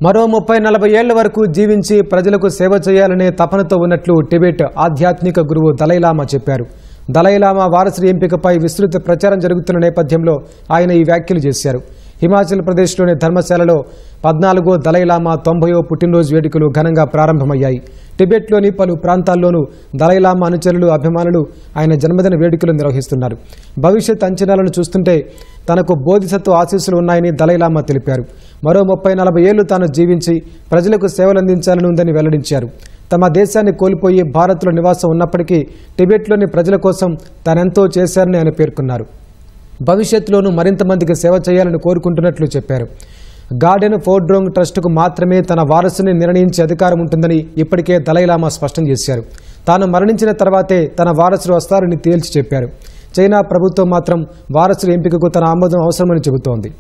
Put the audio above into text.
మరో 30-40 ఏళ్ల వరకు జీవించి ప్రజలకు సేవ చేయాలనే తపనతో ఉన్నట్లు టిబెట్ ఆధ్యాత్మిక గురువు దలైలామా చెప్పారు. దలైలామా వారసుడి ఎంపికపై విస్తృత ప్రచారం జరుగుతున్న నేపథ్యంలో ఆయన ఈ వ్యాఖ్యలు చేశారు. హిమాచల్ ప్రదేశ్లోని ధర్మశాలలో 14వ దలైలామా 90వ పుట్టినరోజు వేడుకలు ఘనంగా ప్రారంభమయ్యాయి. టిబెట్లోని పలు ప్రాంతాల్లోనూ దలైలామా అనుచరులు, అభిమానులు ఆయన జన్మదిన వేడుకలు నిర్వహిస్తున్నారు. భవిష్యత్ అంచనాలను చూస్తుంటే తనకు బోధిసత్వ ఆశీస్సులు ఉన్నాయని దలైలామా తెలిపారు. మరో 30-40 ఏళ్లు తాను జీవించి ప్రజలకు సేవలందించాలని ఉందని వెల్లడించారు. తమ దేశాన్ని కోల్పోయి భారత్లో నివాసం ఉన్నప్పటికీ టిబెట్లోని ప్రజల కోసం తానెంతో చేశారని ఆయన పేర్కొన్నారు. భవిష్యత్తులోనూ మరింత మందికి సేవ చేయాలని కోరుకుంటున్నట్లు చెప్పారు. గార్డెన్ ఫోర్డ్రోంగ్ ట్రస్టుకు మాత్రమే తన వారసుని నిర్ణయించే అధికారం ఉంటుందని ఇప్పటికే దలైలామా స్పష్టం చేశారు. తాను మరణించిన తర్వాతే తన వారసులు వస్తారని తేల్చి చెప్పారు. చైనా ప్రభుత్వం మాత్రం వారసుల ఎంపికకు తన ఆమోదం అవసరమని చెబుతోంది.